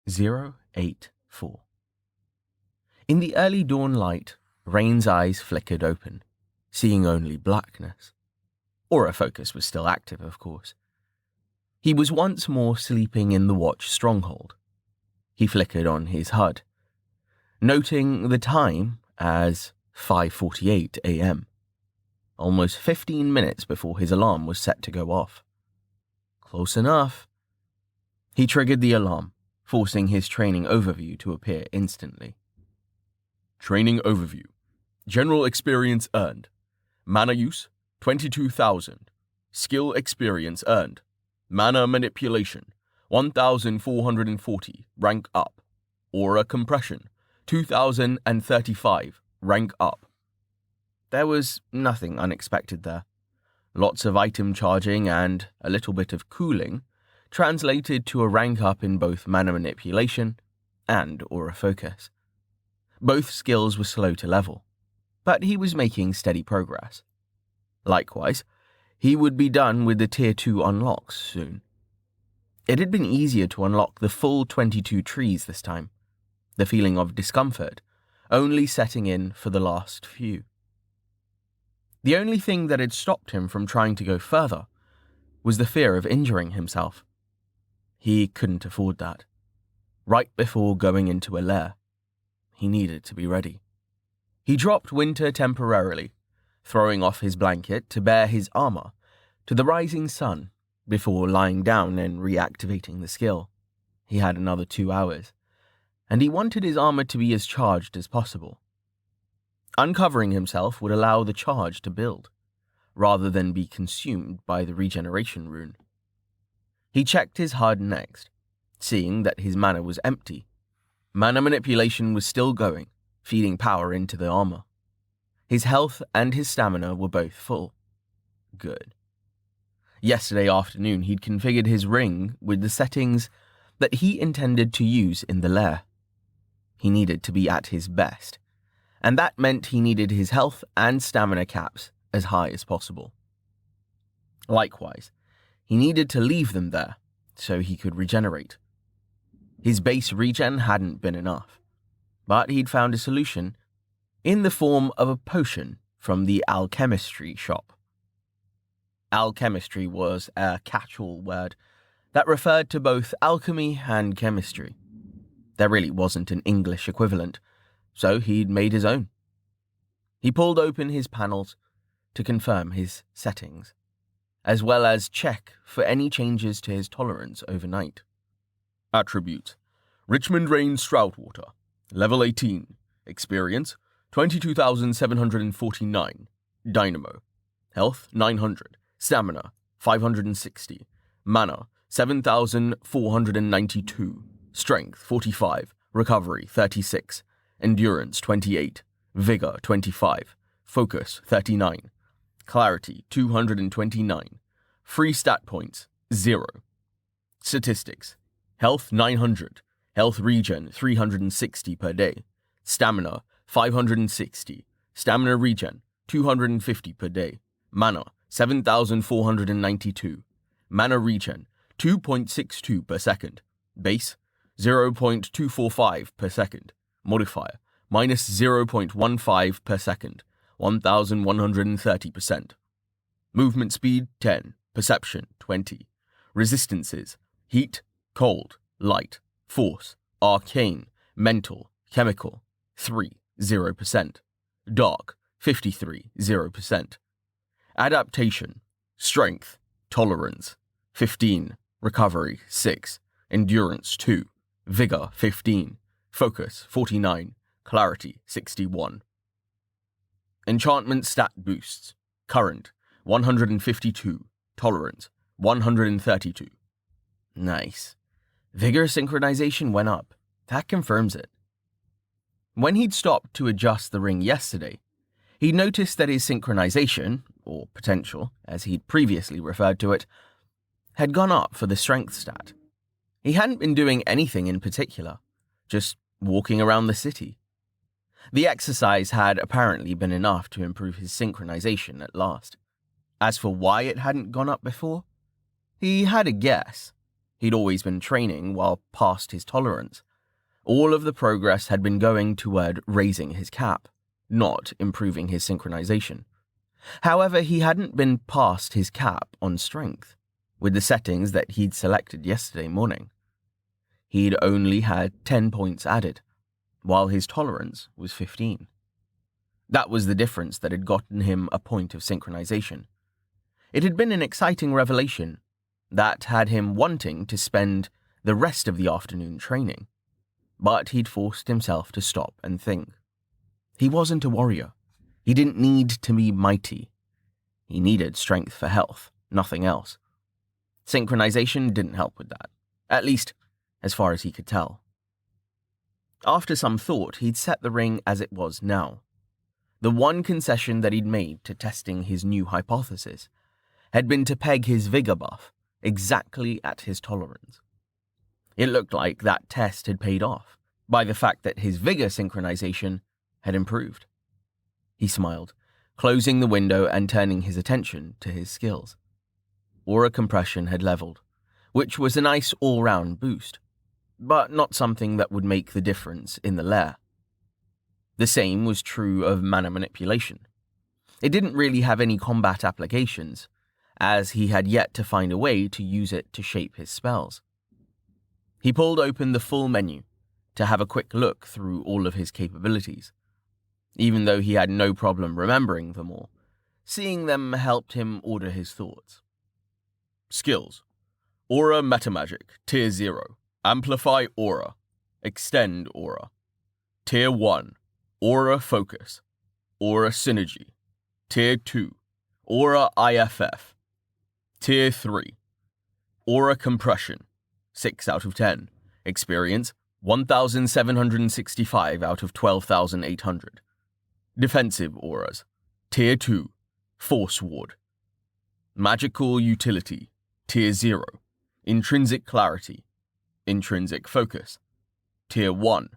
084. In the early dawn light, Rain's eyes flickered open, seeing only blackness. Aura focus was still active, of course. He was once more sleeping in the watch stronghold. He flickered on his HUD, noting the time as 5:48 a.m., almost 15 minutes before his alarm was set to go off. Close enough. He triggered the alarm, forcing his training overview to appear instantly. Training overview. General experience earned. Mana use, 22,000. Skill experience earned. Mana manipulation, 1,440, rank up. Aura compression, 2,035, rank up. There was nothing unexpected there. Lots of item charging and a little bit of cooling translated to a rank up in both mana manipulation and aura focus. Both skills were slow to level, but he was making steady progress. Likewise, he would be done with the Tier 2 unlocks soon. It had been easier to unlock the full 22 trees this time, the feeling of discomfort only setting in for the last few. The only thing that had stopped him from trying to go further was the fear of injuring himself. He couldn't afford that. Right before going into a lair, he needed to be ready. He dropped Winter temporarily, throwing off his blanket to bare his armor to the rising sun before lying down and reactivating the skill. He had another 2 hours, and he wanted his armor to be as charged as possible. Uncovering himself would allow the charge to build, rather than be consumed by the regeneration rune. He checked his HUD next, seeing that his mana was empty. Mana manipulation was still going, feeding power into the armor. His health and his stamina were both full. Good. Yesterday afternoon he'd configured his ring with the settings that he intended to use in the lair. He needed to be at his best, and that meant he needed his health and stamina caps as high as possible. Likewise, he needed to leave them there so he could regenerate. His base regen hadn't been enough, but he'd found a solution in the form of a potion from the alchemistry shop. Alchemistry was a catch-all word that referred to both alchemy and chemistry. There really wasn't an English equivalent, so he'd made his own. He pulled open his panels to confirm his settings, as well as check for any changes to his tolerance overnight. Attributes: Richmond Rain Stroudwater, level 18, experience 22,749, dynamo, health 900, stamina 560, mana 7,492, strength 45, recovery 36, endurance 28, vigor 25, focus 39, clarity 229, free stat points 0. Statistics: health 900, health regen 360 per day, stamina 560, stamina regen 250 per day, mana 7,492, mana regen 2.62 per second, base 0.245 per second, modifier minus 0.15 per second, 1,130%. Movement speed 10, perception 20, resistances: heat, cold, light, force, arcane, mental, chemical 3, 0%, dark 53, 0%. Adaptation: strength, tolerance 15, recovery 6, endurance 2, vigor 15, focus 49, clarity 61. Enchantment stat boosts: current 152, tolerance 132. Nice. Vigor synchronization went up. That confirms it. When he'd stopped to adjust the ring yesterday, he noticed that his synchronization, or potential, as he'd previously referred to it, had gone up for the strength stat. He hadn't been doing anything in particular, just walking around the city. The exercise had apparently been enough to improve his synchronization at last. As for why it hadn't gone up before, he had a guess. He'd always been training while past his tolerance. All of the progress had been going toward raising his cap, not improving his synchronization. However, he hadn't been past his cap on strength, with the settings that he'd selected yesterday morning. He'd only had 10 points added, while his tolerance was 15. That was the difference that had gotten him a point of synchronization. It had been an exciting revelation that had him wanting to spend the rest of the afternoon training, but he'd forced himself to stop and think. He wasn't a warrior. He didn't need to be mighty. He needed strength for health, nothing else. Synchronization didn't help with that, at least as far as he could tell. After some thought, he'd set the ring as it was now. The one concession that he'd made to testing his new hypothesis had been to peg his vigor buff exactly at his tolerance. It looked like that test had paid off by the fact that his vigor synchronization had improved. He smiled, closing the window and turning his attention to his skills. Aura compression had leveled, which was a nice all-round boost, but not something that would make the difference in the lair. The same was true of mana manipulation. It didn't really have any combat applications, as he had yet to find a way to use it to shape his spells. He pulled open the full menu to have a quick look through all of his capabilities. Even though he had no problem remembering them all, seeing them helped him order his thoughts. Skills. Aura Metamagic, Tier 0. Amplify Aura. Extend Aura. Tier 1. Aura Focus. Aura Synergy. Tier 2. Aura IFF. Tier 3. Aura Compression. 6 out of 10. Experience 1,765 out of 12,800. Defensive Auras. Tier 2. Force Ward. Magical Utility. Tier 0. Intrinsic Clarity. Intrinsic Focus. Tier 1.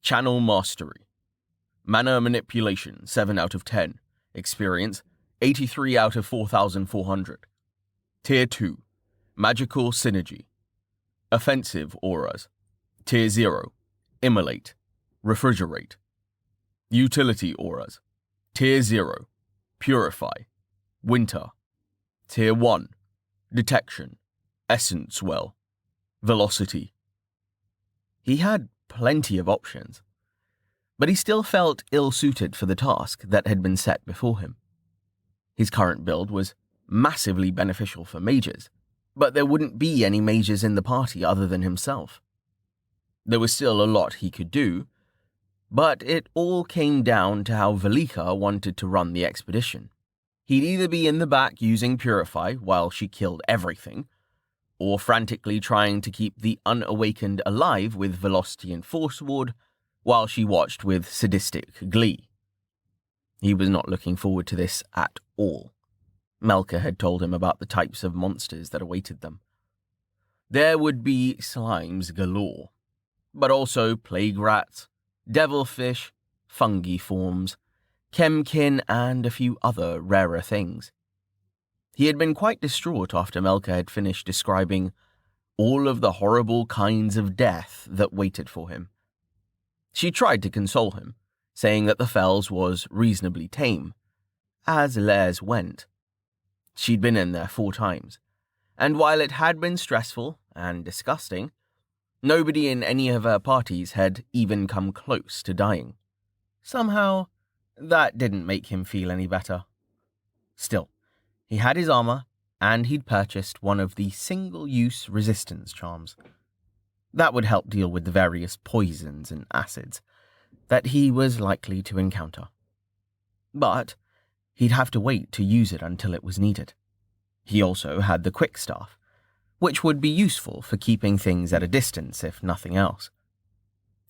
Channel Mastery. Mana Manipulation, 7 out of 10. Experience, 83 out of 4,400. Tier 2. Magical Synergy. Offensive Auras. Tier 0. Immolate. Refrigerate. Utility Auras. Tier 0. Purify. Winter. Tier 1. Detection. Essence Well. Velocity. He had plenty of options, but he still felt ill-suited for the task that had been set before him. His current build was massively beneficial for mages, but there wouldn't be any mages in the party other than himself. There was still a lot he could do, but it all came down to how Velika wanted to run the expedition. He'd either be in the back using Purify while she killed everything, or frantically trying to keep the unawakened alive with Velocity and Force Ward while she watched with sadistic glee. He was not looking forward to this at all. Melka had told him about the types of monsters that awaited them. There would be slimes galore, but also plague rats, devilfish, fungi forms, chemkin, and a few other rarer things. He had been quite distraught after Melka had finished describing all of the horrible kinds of death that waited for him. She tried to console him, saying that the Fells was reasonably tame, as lairs went. She'd been in there 4 times, and while it had been stressful and disgusting, nobody in any of her parties had even come close to dying. Somehow, that didn't make him feel any better. Still, he had his armor, and he'd purchased one of the single-use resistance charms. That would help deal with the various poisons and acids that he was likely to encounter. But he'd have to wait to use it until it was needed. He also had the quick staff, which would be useful for keeping things at a distance if nothing else.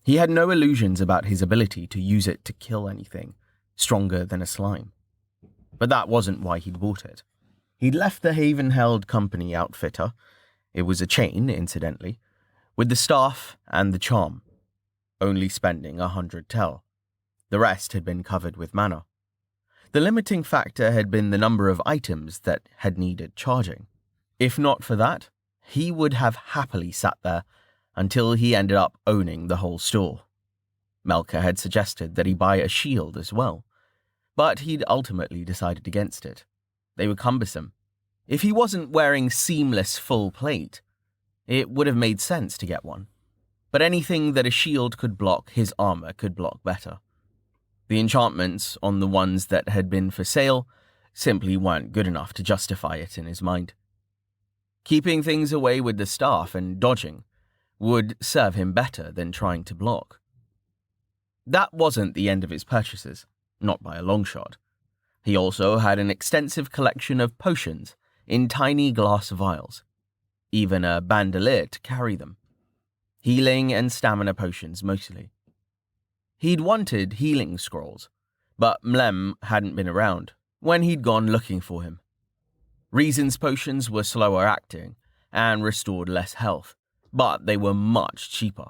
He had no illusions about his ability to use it to kill anything stronger than a slime. But that wasn't why he'd bought it. He'd left the Haven-held company outfitter, it was a chain, incidentally, with the staff and the charm, only spending 100 tel. The rest had been covered with mana. The limiting factor had been the number of items that had needed charging. If not for that, he would have happily sat there until he ended up owning the whole store. Melker had suggested that he buy a shield as well, but he'd ultimately decided against it. They were cumbersome. If he wasn't wearing seamless full plate, it would have made sense to get one. But anything that a shield could block, his armor could block better. The enchantments on the ones that had been for sale simply weren't good enough to justify it in his mind. Keeping things away with the staff and dodging would serve him better than trying to block. That wasn't the end of his purchases, not by a long shot. He also had an extensive collection of potions in tiny glass vials, even a bandolier to carry them. Healing and stamina potions mostly. He'd wanted healing scrolls, but Mlem hadn't been around when he'd gone looking for him. Reason's potions were slower acting and restored less health, but they were much cheaper.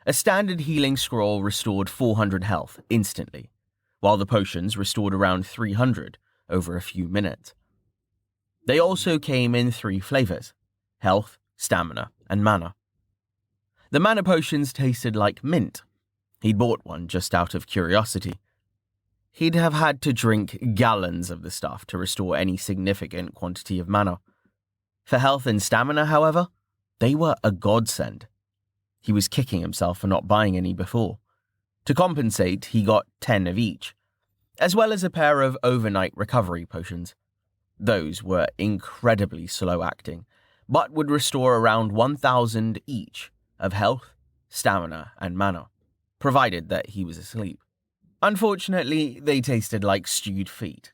A standard healing scroll restored 400 health instantly, while the potions restored around 300 over a few minutes. They also came in 3 flavors: health, stamina, and mana. The mana potions tasted like mint. He'd bought one just out of curiosity. He'd have had to drink gallons of the stuff to restore any significant quantity of mana. For health and stamina, however, they were a godsend. He was kicking himself for not buying any before. To compensate, he got 10 of each, as well as a pair of overnight recovery potions. Those were incredibly slow acting, but would restore around 1,000 each of health, stamina, and mana, provided that he was asleep. Unfortunately, they tasted like stewed feet.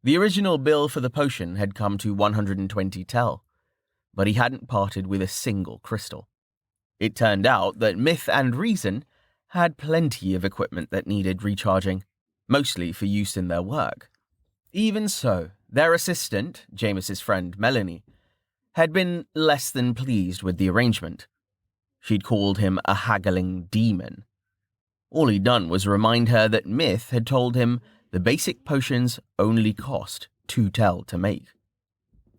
The original bill for the potion had come to 120 tel, but he hadn't parted with a single crystal. It turned out that Myth and Reason had plenty of equipment that needed recharging, mostly for use in their work. Even so, their assistant, James's friend Melanie, had been less than pleased with the arrangement. She'd called him a haggling demon. All he'd done was remind her that Myth had told him the basic potions only cost 2 tel to make.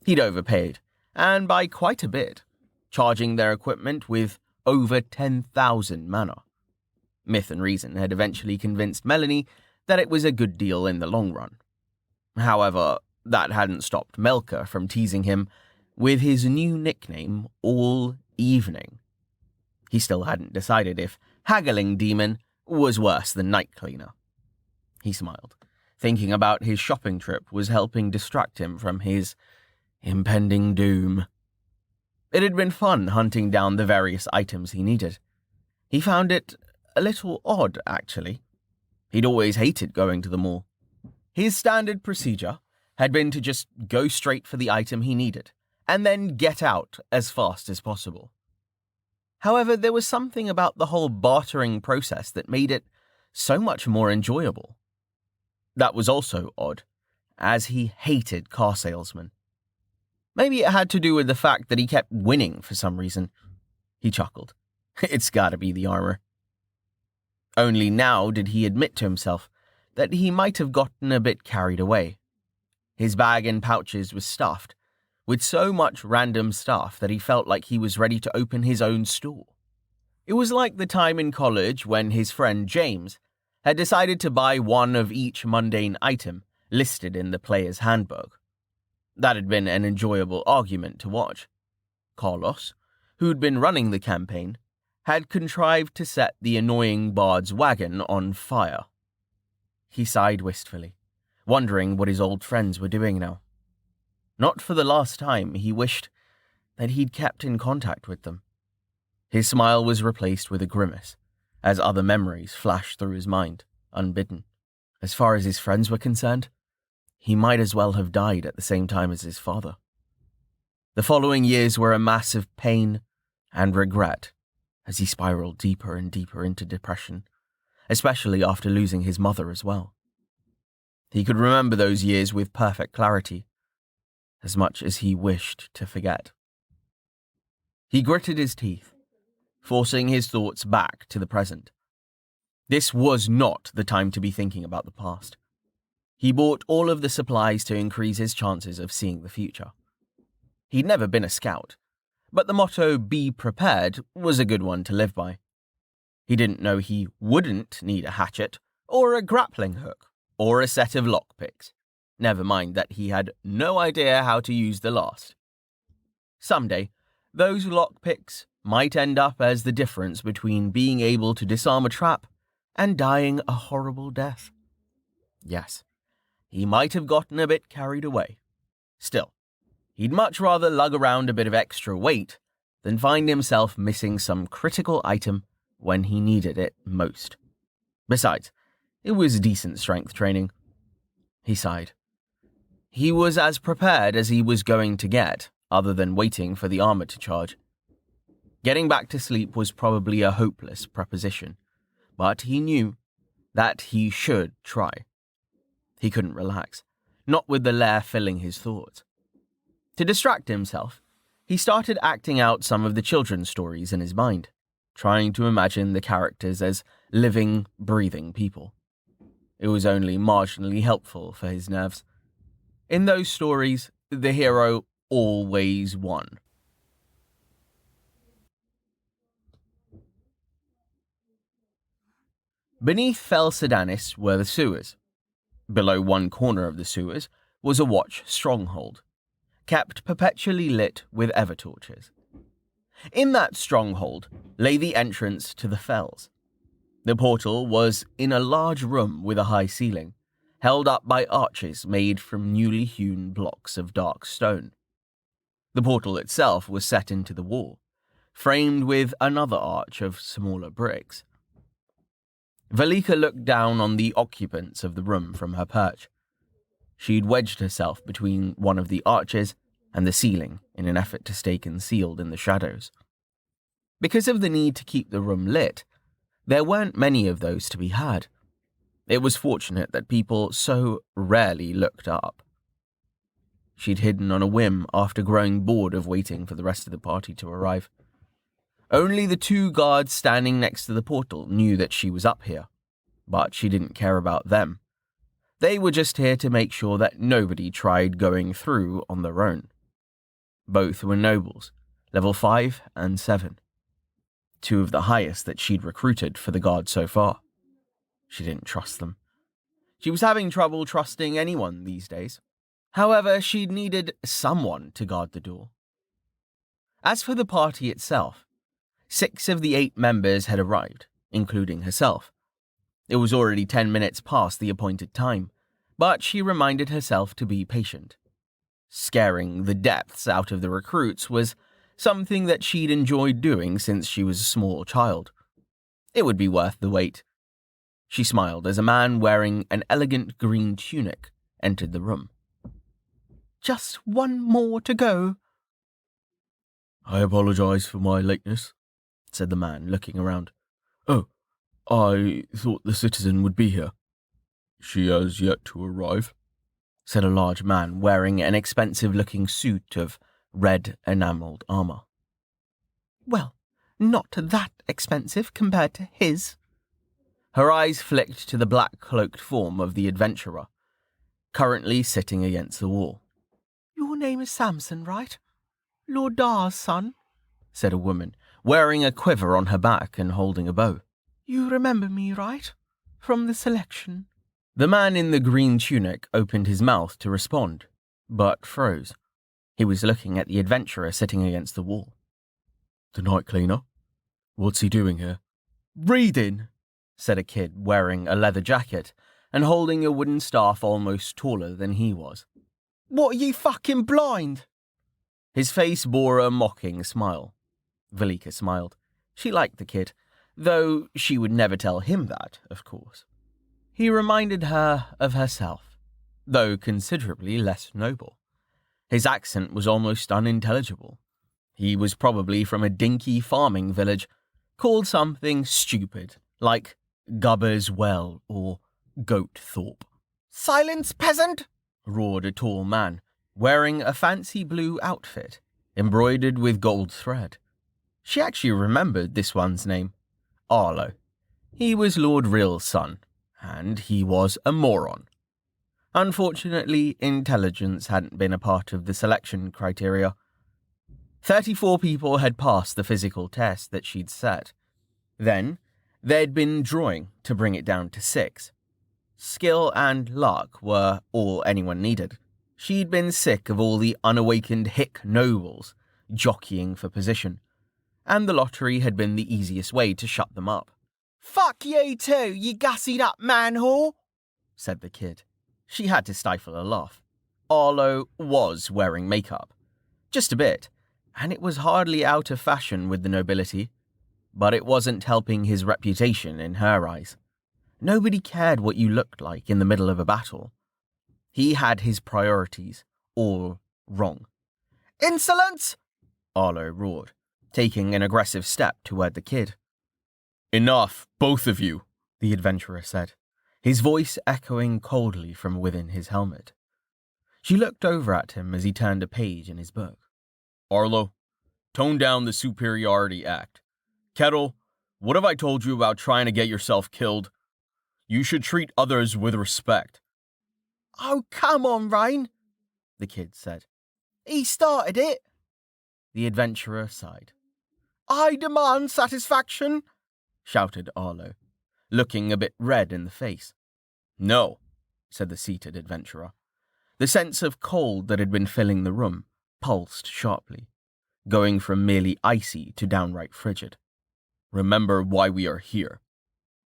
He'd overpaid, and by quite a bit, charging their equipment with over 10,000 mana. Myth and Reason had eventually convinced Melanie that it was a good deal in the long run. However, that hadn't stopped Melker from teasing him with his new nickname all evening. He still hadn't decided if haggling demon was worse than night cleaner. He smiled, thinking about his shopping trip was helping distract him from his impending doom. It had been fun hunting down the various items he needed. He found it a little odd, actually. He'd always hated going to the mall. His standard procedure had been to just go straight for the item he needed, and then get out as fast as possible. However, there was something about the whole bartering process that made it so much more enjoyable. That was also odd, as he hated car salesmen. Maybe it had to do with the fact that he kept winning for some reason. He chuckled. It's gotta be the armor. Only now did he admit to himself that he might have gotten a bit carried away. His bag and pouches was stuffed with so much random stuff that he felt like he was ready to open his own store. It was like the time in college when his friend James had decided to buy one of each mundane item listed in the player's handbook. That had been an enjoyable argument to watch. Carlos, who'd been running the campaign, had contrived to set the annoying bard's wagon on fire. He sighed wistfully, wondering what his old friends were doing now. Not for the last time, he wished that he'd kept in contact with them. His smile was replaced with a grimace, as other memories flashed through his mind, unbidden. As far as his friends were concerned, he might as well have died at the same time as his father. The following years were a mass of pain and regret as he spiraled deeper and deeper into depression, especially after losing his mother as well. He could remember those years with perfect clarity, as much as he wished to forget. He gritted his teeth, forcing his thoughts back to the present. This was not the time to be thinking about the past. He bought all of the supplies to increase his chances of seeing the future. He'd never been a scout, but the motto, "be prepared," was a good one to live by. He didn't know he wouldn't need a hatchet, or a grappling hook, or a set of lockpicks. Never mind that he had no idea how to use the last. Someday, those lockpicks might end up as the difference between being able to disarm a trap and dying a horrible death. Yes, he might have gotten a bit carried away. Still, he'd much rather lug around a bit of extra weight than find himself missing some critical item when he needed it most. Besides, it was decent strength training. He sighed. He was as prepared as he was going to get, other than waiting for the armor to charge. Getting back to sleep was probably a hopeless proposition, but he knew that he should try. He couldn't relax, not with the lair filling his thoughts. To distract himself, he started acting out some of the children's stories in his mind, trying to imagine the characters as living, breathing people. It was only marginally helpful for his nerves. In those stories, the hero always won. Beneath Fel Sedanis were the sewers. Below one corner of the sewers was a watch stronghold, kept perpetually lit with evertorches. In that stronghold lay the entrance to the fells. The portal was in a large room with a high ceiling, held up by arches made from newly hewn blocks of dark stone. The portal itself was set into the wall, framed with another arch of smaller bricks. Velika looked down on the occupants of the room from her perch. She'd wedged herself between one of the arches and the ceiling in an effort to stay concealed in the shadows. Because of the need to keep the room lit, there weren't many of those to be had. It was fortunate that people so rarely looked up. She'd hidden on a whim after growing bored of waiting for the rest of the party to arrive. Only the two guards standing next to the portal knew that she was up here, but she didn't care about them. They were just here to make sure that nobody tried going through on their own. Both were nobles, level 5 and 7. Two of the highest that she'd recruited for the guard so far. She didn't trust them. She was having trouble trusting anyone these days. However, she'd needed someone to guard the door. As for the party itself, 6 of the 8 members had arrived, including herself. It was already 10 minutes past the appointed time, but she reminded herself to be patient. Scaring the depths out of the recruits was something that she'd enjoyed doing since she was a small child. It would be worth the wait. She smiled as a man wearing an elegant green tunic entered the room. "Just one more to go." "I apologize for my lateness," said the man, looking around. "Oh, I thought the citizen would be here." "She has yet to arrive," said a large man wearing an expensive-looking suit of red enamelled armour. "Well, not that expensive compared to his." Her eyes flicked to the black-cloaked form of the adventurer, currently sitting against the wall. "Your name is Samson, right? Lord Dar's son?" said a woman, wearing a quiver on her back and holding a bow. "You remember me, right? From the selection?" The man in the green tunic opened his mouth to respond, but froze. He was looking at the adventurer sitting against the wall. "The night cleaner? What's he doing here?" "Reading," said a kid wearing a leather jacket and holding a wooden staff almost taller than he was. "What, are you fucking blind?" His face bore a mocking smile. Velika smiled. She liked the kid, though she would never tell him that, of course. He reminded her of herself, though considerably less noble. His accent was almost unintelligible. He was probably from a dinky farming village, called something stupid, like Gubber's Well or Goatthorpe. "Silence, peasant!" roared a tall man, wearing a fancy blue outfit, embroidered with gold thread. She actually remembered this one's name, Arlo. He was Lord Rill's son, and he was a moron. Unfortunately, intelligence hadn't been a part of the selection criteria. 34 people had passed the physical test that she'd set. Then, there'd been drawing to bring it down to 6. Skill and luck were all anyone needed. She'd been sick of all the unawakened hick nobles jockeying for position, and the lottery had been the easiest way to shut them up. "Fuck you too, you gussied up man-whore," said the kid. She had to stifle a laugh. Arlo was wearing makeup. Just a bit, and it was hardly out of fashion with the nobility, but it wasn't helping his reputation in her eyes. Nobody cared what you looked like in the middle of a battle. He had his priorities all wrong. "Insolence!" Arlo roared, taking an aggressive step toward the kid. "Enough, both of you," the adventurer said, his voice echoing coldly from within his helmet. She looked over at him as he turned a page in his book. "Arlo, tone down the superiority act. Kettle, what have I told you about trying to get yourself killed? You should treat others with respect." "Oh, come on, Rain," the kid said. "He started it." The adventurer sighed. "I demand satisfaction," shouted Arlo, looking a bit red in the face. "No," said the seated adventurer. The sense of cold that had been filling the room pulsed sharply, going from merely icy to downright frigid. "Remember why we are here.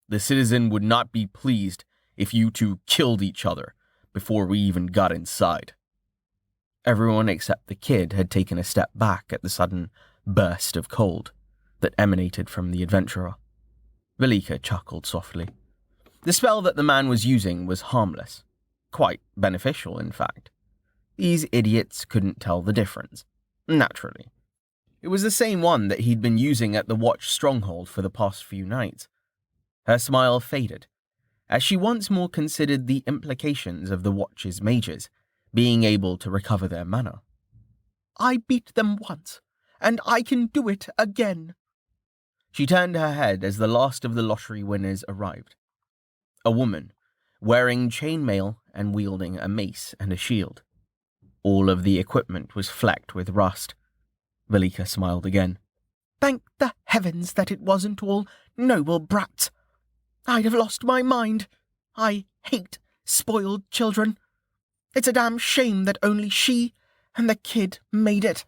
The citizen would not be pleased if you two killed each other before we even got inside." Everyone except the kid had taken a step back at the sudden burst of cold that emanated from the adventurer. Velika chuckled softly. The spell that the man was using was harmless. Quite beneficial, in fact. These idiots couldn't tell the difference. Naturally. It was the same one that he'd been using at the Watch stronghold for the past few nights. Her smile faded, as she once more considered the implications of the Watch's mages being able to recover their mana. "I beat them once, and I can do it again." She turned her head as the last of the lottery winners arrived. A woman, wearing chainmail and wielding a mace and a shield. All of the equipment was flecked with rust. Velika smiled again. "Thank the heavens that it wasn't all noble brats. I'd have lost my mind. I hate spoiled children. It's a damn shame that only she and the kid made it."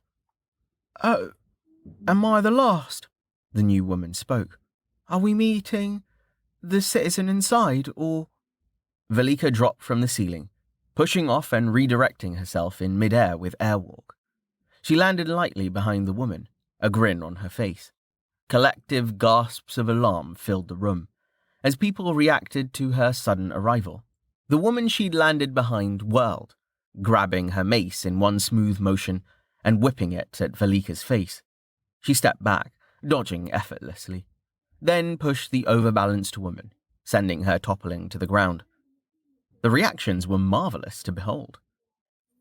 "Oh, am I the last?" the new woman spoke. "Are we meeting the citizen inside, or—" Velika dropped from the ceiling, pushing off and redirecting herself in midair with airwalk. She landed lightly behind the woman, a grin on her face. Collective gasps of alarm filled the room, as people reacted to her sudden arrival. The woman she'd landed behind whirled, grabbing her mace in one smooth motion and whipping it at Velika's face. She stepped back, dodging effortlessly, then pushed the overbalanced woman, sending her toppling to the ground. The reactions were marvelous to behold.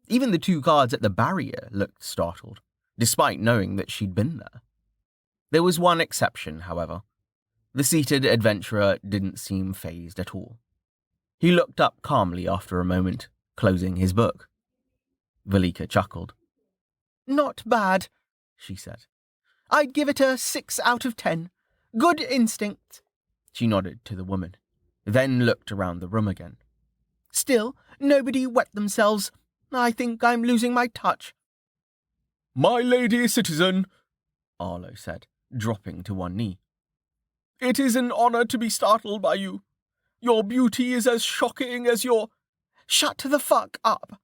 Even the 2 guards at the barrier looked startled, despite knowing that she'd been there. There was one exception, however. The seated adventurer didn't seem fazed at all. He looked up calmly after a moment, closing his book. Velika chuckled. "Not bad," she said. "I'd give it a 6 out of 10. Good instinct." She nodded to the woman, then looked around the room again. "Still, nobody wet themselves. I think I'm losing my touch." "My lady citizen," Arlo said, dropping to one knee. "It is an honor to be startled by you. Your beauty is as shocking as your—" "Shut the fuck up,"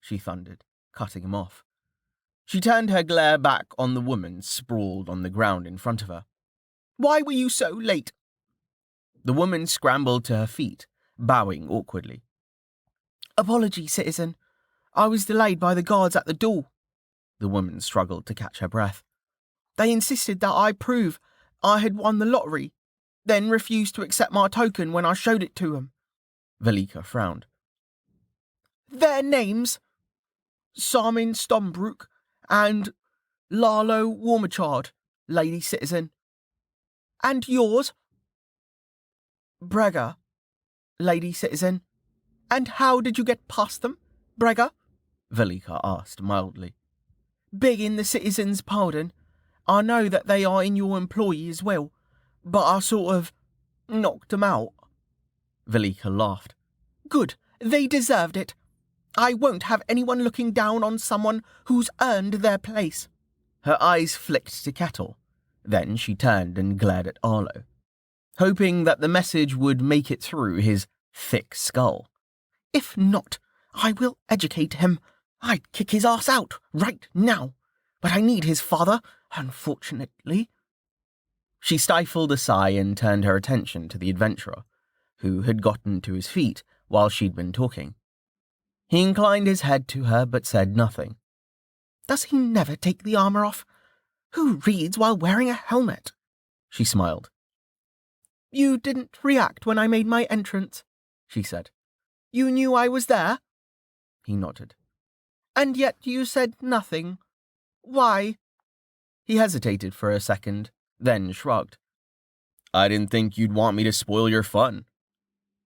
she thundered, cutting him off. She turned her glare back on the woman sprawled on the ground in front of her. "Why were you so late?" The woman scrambled to her feet, bowing awkwardly. "Apology, citizen. I was delayed by the guards at the door." The woman struggled to catch her breath. "They insisted that I prove I had won the lottery, then refused to accept my token when I showed it to them." Velika frowned. "Their names? Simon Stombrook and Lalo Warmachard, lady citizen. And yours?" "Brega, lady citizen. And how did you get past them, Brega?" Velika asked mildly. begging the citizens' pardon. I know that they are in your employ as well, but I sort of knocked them out." Velika laughed. "Good, they deserved it. I won't have anyone looking down on someone who's earned their place." Her eyes flicked to Kettle. Then she turned and glared at Arlo, hoping that the message would make it through his thick skull. "If not, I will educate him. I'd kick his ass out right now. But I need his father, unfortunately." She stifled a sigh and turned her attention to the adventurer, who had gotten to his feet while she'd been talking. He inclined his head to her but said nothing. "Does he never take the armor off? Who reads while wearing a helmet?" She smiled. "You didn't react when I made my entrance," she said. "You knew I was there?" He nodded. "And yet you said nothing. Why?" He hesitated for a second, then shrugged. "I didn't think you'd want me to spoil your fun."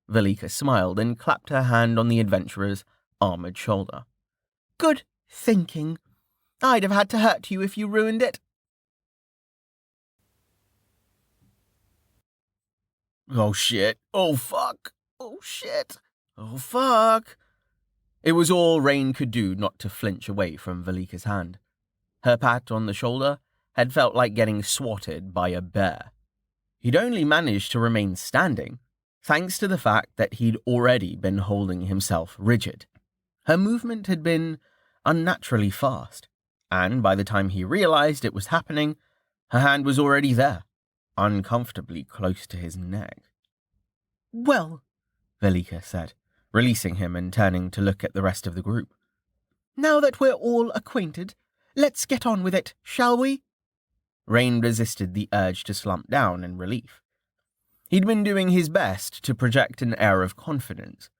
Velika smiled and clapped her hand on the adventurer's armored shoulder. "Good thinking. I'd have had to hurt you if you ruined it." "Oh shit. Oh fuck. Oh shit. Oh fuck." It was all Rain could do not to flinch away from Velika's hand. Her pat on the shoulder had felt like getting swatted by a bear. He'd only managed to remain standing, thanks to the fact that he'd already been holding himself rigid. Her movement had been unnaturally fast, and by the time he realized it was happening, her hand was already there, uncomfortably close to his neck. "Well," Velika said, releasing him and turning to look at the rest of the group. "now that we're all acquainted, let's get on with it, shall we?" Rain resisted the urge to slump down in relief. He'd been doing his best to project an air of confidence,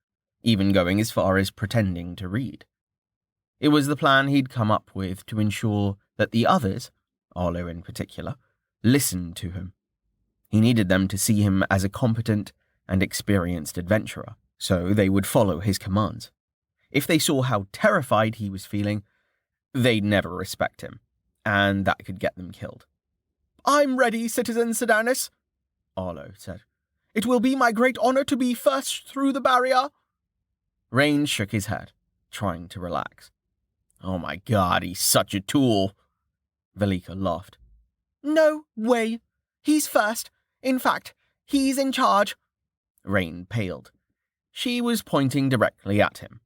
even going as far as pretending to read. It was the plan he'd come up with to ensure that the others, Arlo in particular, listened to him. He needed them to see him as a competent and experienced adventurer, so they would follow his commands. If they saw how terrified he was feeling, they'd never respect him, and that could get them killed. "I'm ready, Citizen Sedanus," Arlo said. "It will be my great honor to be first through the barrier." Rain shook his head, trying to relax. "Oh my god, he's such a tool." Velika laughed. "No way. He's first. In fact, he's in charge." Rain paled. She was pointing directly at him.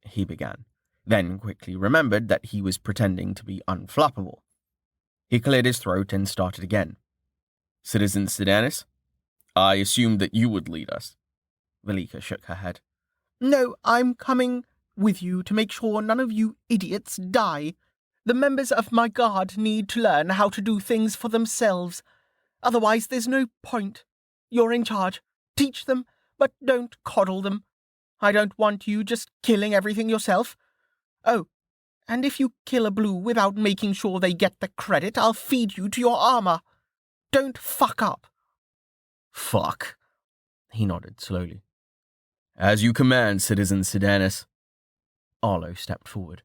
He began, then quickly remembered that he was pretending to be unflappable. He cleared his throat and started again. "Citizen Sedanus, I assumed that you would lead us." Velika shook her head. "No, I'm coming with you to make sure none of you idiots die. The members of my guard need to learn how to do things for themselves. Otherwise, there's no point. You're in charge. Teach them, but don't coddle them. I don't want you just killing everything yourself. Oh, and if you kill a blue without making sure they get the credit, I'll feed you to your armor. Don't fuck up." "Fuck," he nodded slowly. "As you command, Citizen Sedanus." Arlo stepped forward.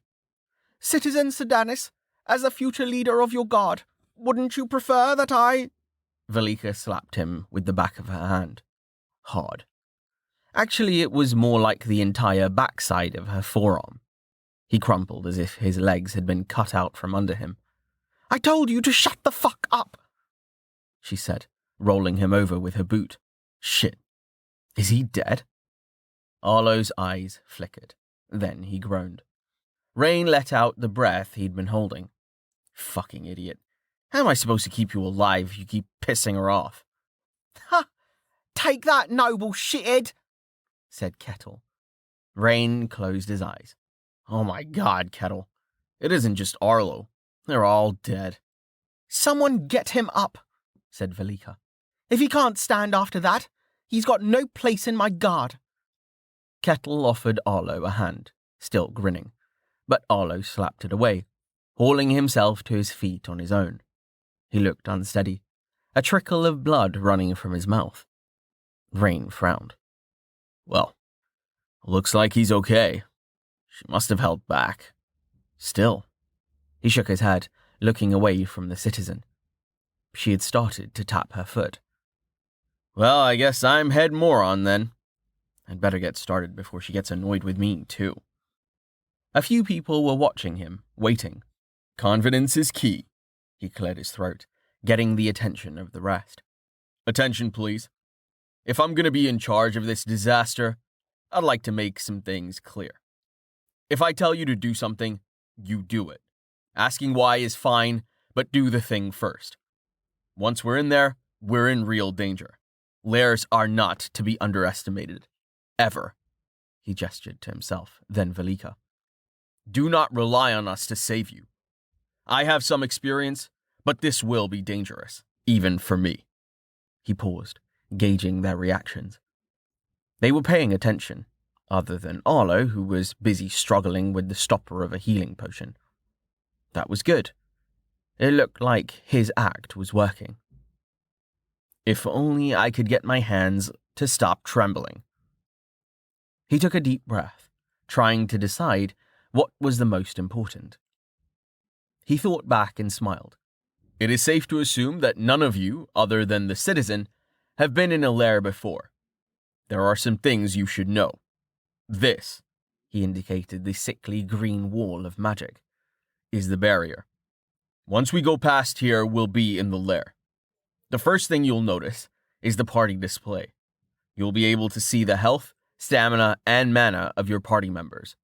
"Citizen Sedanus, as a future leader of your guard, wouldn't you prefer that I—" Velika slapped him with the back of her hand. Hard. Actually, it was more like the entire backside of her forearm. He crumpled as if his legs had been cut out from under him. "I told you to shut the fuck up," she said, rolling him over with her boot. Shit. Is he dead? Arlo's eyes flickered. Then he groaned. Rain let out the breath he'd been holding. Fucking idiot. How am I supposed to keep you alive if you keep pissing her off? "Ha! Take that, noble shithead," said Kettle. Rain closed his eyes. Oh my god, Kettle. It isn't just Arlo. They're all dead. "Someone get him up," said Velika. "If he can't stand after that, he's got no place in my guard." Kettle offered Arlo a hand, still grinning, but Arlo slapped it away, hauling himself to his feet on his own. He looked unsteady, a trickle of blood running from his mouth. Rain frowned. Well, looks like he's okay. She must have held back. Still, He shook his head, looking away from the citizen. She had started to tap her foot. Well, I guess I'm head moron then. I'd better get started before she gets annoyed with me, too. A few people were watching him, waiting. Confidence is key. He cleared his throat, getting the attention of the rest. Attention, please. If I'm going to be in charge of this disaster, I'd like to make some things clear. If I tell you to do something, you do it. Asking why is fine, but do the thing first. Once we're in there, we're in real danger. Lairs are not to be underestimated. Ever. He gestured to himself, then Velika. Do not rely on us to save you. I have some experience, but this will be dangerous, even for me. He paused, gauging their reactions. They were paying attention, other than Arlo, who was busy struggling with the stopper of a healing potion. That was good. It looked like his act was working. If only I could get my hands to stop trembling. He took a deep breath, trying to decide what was the most important. He thought back and smiled. It is safe to assume that none of you, other than the citizen, have been in a lair before. There are some things you should know. This, he indicated the sickly green wall of magic, is the barrier. Once we go past here, we'll be in the lair. The first thing you'll notice is the party display. You'll be able to see the health, stamina, and mana of your party members.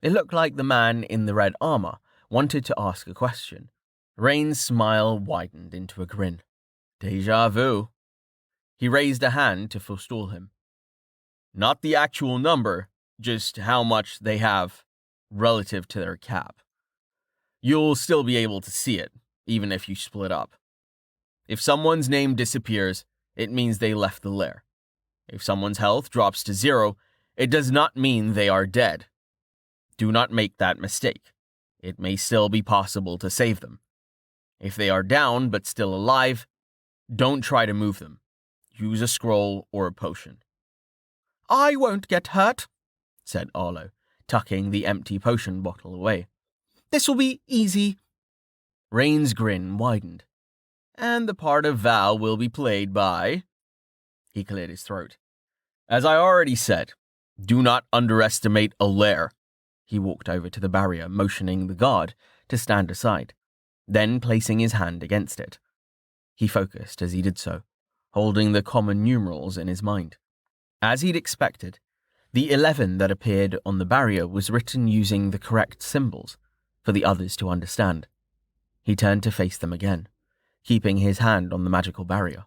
It looked like the man in the red armor wanted to ask a question. Rain's smile widened into a grin. Déjà vu. He raised a hand to forestall him. Not the actual number, just how much they have relative to their cap. You'll still be able to see it, even if you split up. If someone's name disappears, it means they left the lair. If someone's health drops to 0, it does not mean they are dead. Do not make that mistake. It may still be possible to save them. If they are down but still alive, don't try to move them. Use a scroll or a potion. I won't get hurt, said Arlo, tucking the empty potion bottle away. This will be easy. Rain's grin widened. And the part of Val will be played by... He cleared his throat. As I already said, do not underestimate a lair. He walked over to the barrier, motioning the guard to stand aside, then placing his hand against it. He focused as he did so, holding the common numerals in his mind. As he'd expected, the 11 that appeared on the barrier was written using the correct symbols for the others to understand. He turned to face them again, keeping his hand on the magical barrier.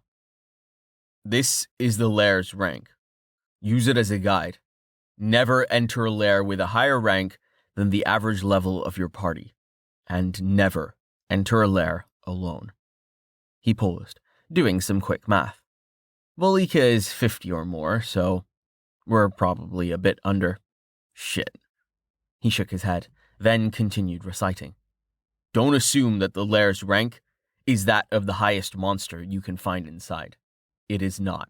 This is the lair's rank. Use it as a guide. Never enter a lair with a higher rank than the average level of your party, and never enter a lair alone. He paused, doing some quick math. Velika is 50 or more, so we're probably a bit under. Shit. He shook his head, then continued reciting. Don't assume that the lair's rank is that of the highest monster you can find inside. It is not.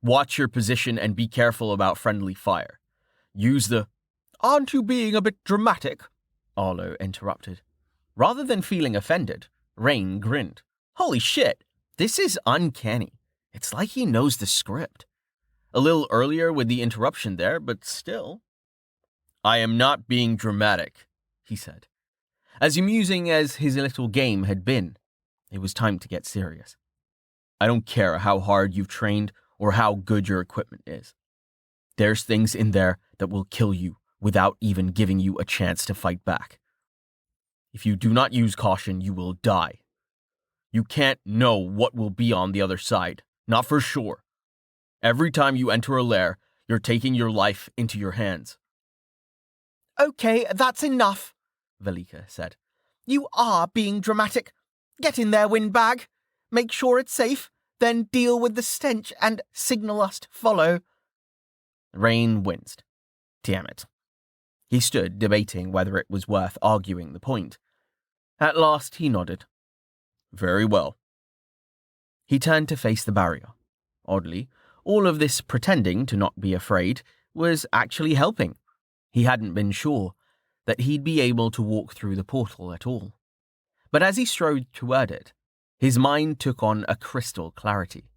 Watch your position and be careful about friendly fire. Use the... Aren't you being a bit dramatic? Arlo interrupted. Rather than feeling offended, Rain grinned. Holy shit, this is uncanny. It's like he knows the script. A little earlier with the interruption there, but still. I am not being dramatic, he said. As amusing as his little game had been, it was time to get serious. I don't care how hard you've trained or how good your equipment is. There's things in there that will kill you without even giving you a chance to fight back. If you do not use caution, you will die. You can't know what will be on the other side, not for sure. Every time you enter a lair, you're taking your life into your hands. Okay, that's enough, Velika said. You are being dramatic. Get in there, windbag. Make sure it's safe, then deal with the stench and signal us to follow. Rain winced. Damn it. He stood debating whether it was worth arguing the point. At last he nodded. Very well. He turned to face the barrier. Oddly, all of this pretending to not be afraid was actually helping. He hadn't been sure. that he'd be able to walk through the portal at all. But as he strode toward it, his mind took on a crystal clarity.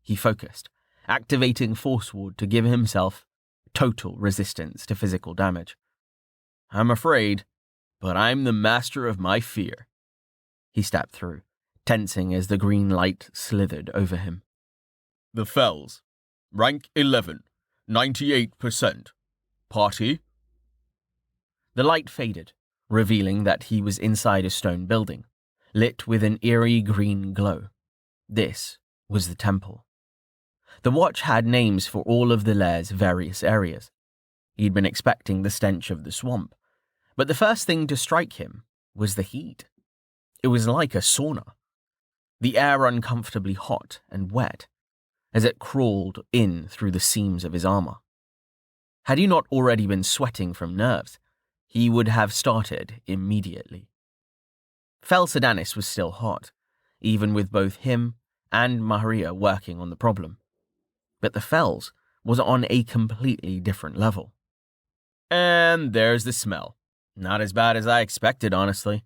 He focused, activating Force Ward to give himself total resistance to physical damage. "I'm afraid, but I'm the master of my fear." He stepped through, tensing as the green light slithered over him. "The Fells. Rank 11. 98%. Party?" The light faded, revealing that he was inside a stone building, lit with an eerie green glow. This was the temple. The watch had names for all of the lair's various areas. He'd been expecting the stench of the swamp, but the first thing to strike him was the heat. It was like a sauna. The air uncomfortably hot and wet, as it crawled in through the seams of his armor. Had he not already been sweating from nerves, he would have started immediately. Fel Sedanis was still hot, even with both him and Maharia working on the problem. But the Fells was on a completely different level. And there's the smell. Not as bad as I expected, honestly.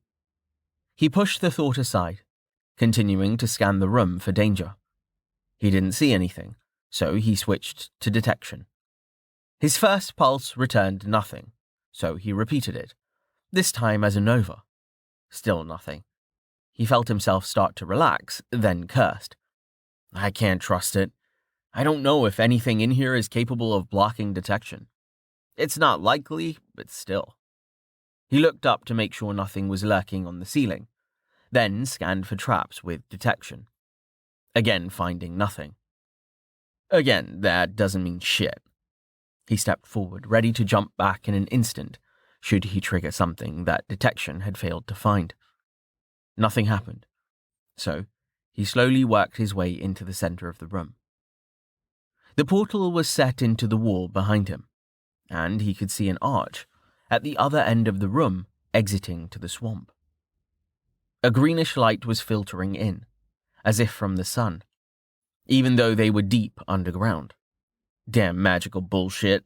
He pushed the thought aside, continuing to scan the room for danger. He didn't see anything, so he switched to detection. His first pulse returned nothing, so he repeated it, this time as a nova. Still nothing. He felt himself start to relax, then cursed. "I can't trust it. I don't know if anything in here is capable of blocking detection. It's not likely, but still." He looked up to make sure nothing was lurking on the ceiling, then scanned for traps with detection. Again, finding nothing. Again, that doesn't mean shit. He stepped forward, ready to jump back in an instant, should he trigger something that detection had failed to find. Nothing happened, so he slowly worked his way into the center of the room. The portal was set into the wall behind him, and he could see an arch at the other end of the room exiting to the swamp. A greenish light was filtering in, as if from the sun, even though they were deep underground. Damn magical bullshit.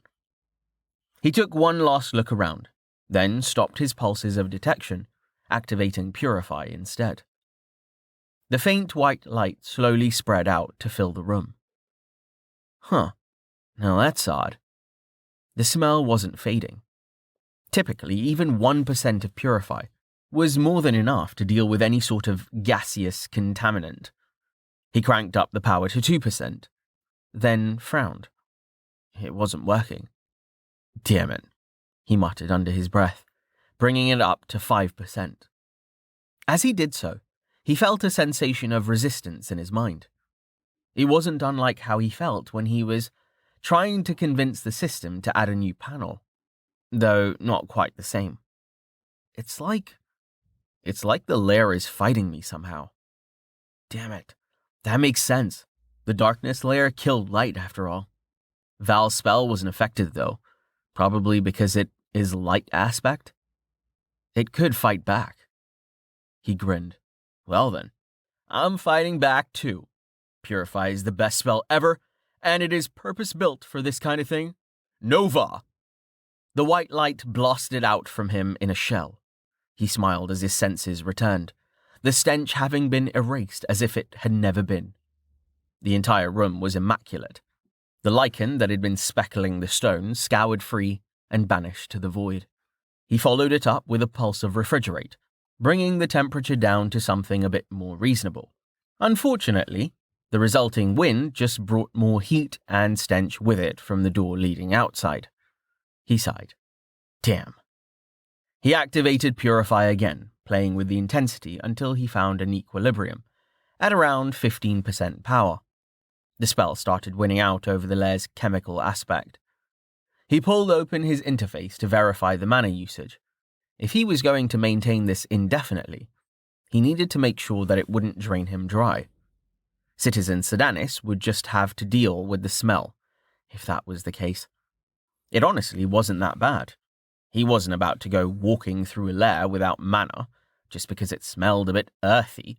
He took one last look around, then stopped his pulses of detection, activating Purify instead. The faint white light slowly spread out to fill the room. Now that's odd. The smell wasn't fading. Typically, even 1% of Purify was more than enough to deal with any sort of gaseous contaminant. He cranked up the power to 2%, then frowned. It wasn't working. "Damn it," he muttered under his breath, bringing it up to 5%. As he did so, he felt a sensation of resistance in his mind. It wasn't unlike how he felt when he was trying to convince the system to add a new panel, though not quite the same. It's like the lair is fighting me somehow. Damn it. That makes sense. The darkness layer killed light after all. Val's spell wasn't affected though, probably because it is light aspect. It could fight back. He grinned. Well then, I'm fighting back too. Purify is the best spell ever, and it is purpose-built for this kind of thing. Nova! The white light blasted out from him in a shell. He smiled as his senses returned, the stench having been erased as if it had never been. The entire room was immaculate. The lichen that had been speckling the stone scoured free and banished to the void. He followed it up with a pulse of refrigerate, bringing the temperature down to something a bit more reasonable. Unfortunately, the resulting wind just brought more heat and stench with it from the door leading outside. He sighed. Damn. He activated Purify again, playing with the intensity until he found an equilibrium, at around 15% power. The spell started winning out over the lair's chemical aspect. He pulled open his interface to verify the mana usage. If he was going to maintain this indefinitely, he needed to make sure that it wouldn't drain him dry. Citizen Sedanis would just have to deal with the smell, if that was the case. It honestly wasn't that bad. He wasn't about to go walking through a lair without mana, just because it smelled a bit earthy.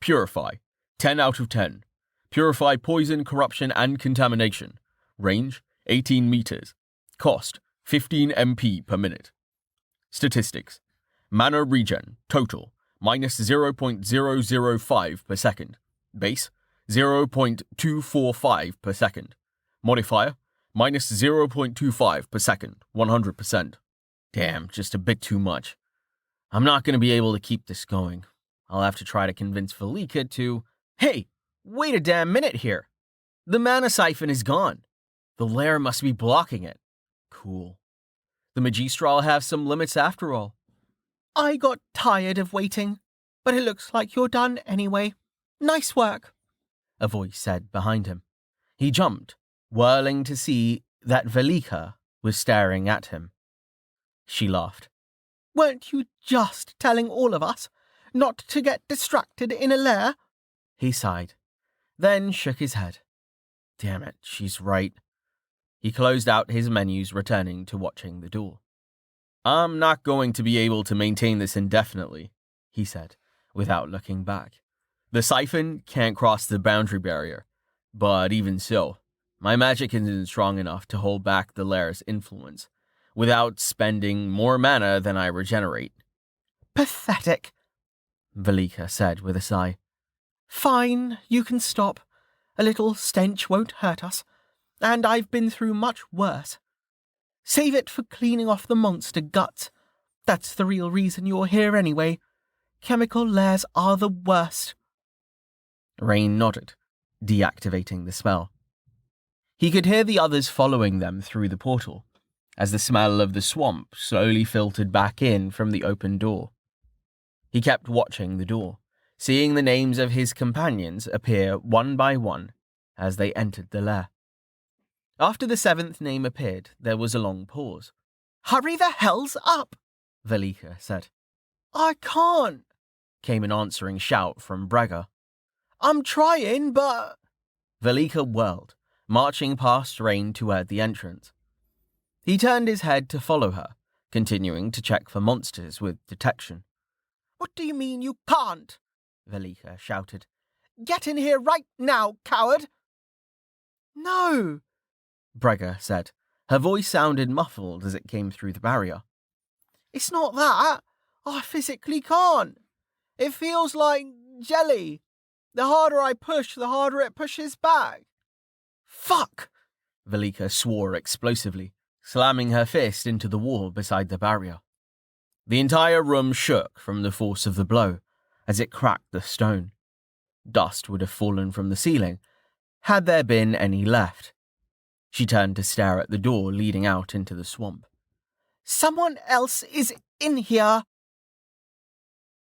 Purify, 10 out of 10. Purify poison, corruption, and contamination. Range, 18 meters. Cost, 15 MP per minute. Statistics. Mana regen, total, minus 0.005 per second. Base, 0.245 per second. Modifier, minus 0.25 per second, 100%. Damn, just a bit too much. I'm not going to be able to keep this going. I'll have to try to convince Velika to... Hey, wait a damn minute here. The mana siphon is gone. The lair must be blocking it. Cool. The Magistral have some limits after all. I got tired of waiting, but it looks like you're done anyway. Nice work, a voice said behind him. He jumped, whirling to see that Velika was staring at him. She laughed. Weren't you just telling all of us not to get distracted in a lair? He sighed, then shook his head. Damn it, she's right. He closed out his menus, returning to watching the door. I'm not going to be able to maintain this indefinitely, he said, without looking back. The siphon can't cross the boundary barrier, but even so, my magic isn't strong enough to hold back the lair's influence, without spending more mana than I regenerate. Pathetic, Velika said with a sigh. Fine, you can stop. A little stench won't hurt us, and I've been through much worse. Save it for cleaning off the monster guts. That's the real reason you're here anyway. Chemical lairs are the worst. Rain nodded, deactivating the spell. He could hear the others following them through the portal, as the smell of the swamp slowly filtered back in from the open door. He kept watching the door, seeing the names of his companions appear one by one as they entered the lair. After the seventh name appeared, there was a long pause. Hurry the hells up, Velika said. I can't, came an answering shout from Braga. I'm trying, but... Velika whirled, marching past Rain toward the entrance. He turned his head to follow her, continuing to check for monsters with detection. What do you mean you can't? Velika shouted. Get in here right now, coward! No, Braga said. Her voice sounded muffled as it came through the barrier. It's not that. I physically can't. It feels like jelly. The harder I push, the harder it pushes back. Fuck! Velika swore explosively, slamming her fist into the wall beside the barrier. The entire room shook from the force of the blow as it cracked the stone. Dust would have fallen from the ceiling, had there been any left. She turned to stare at the door leading out into the swamp. Someone else is in here,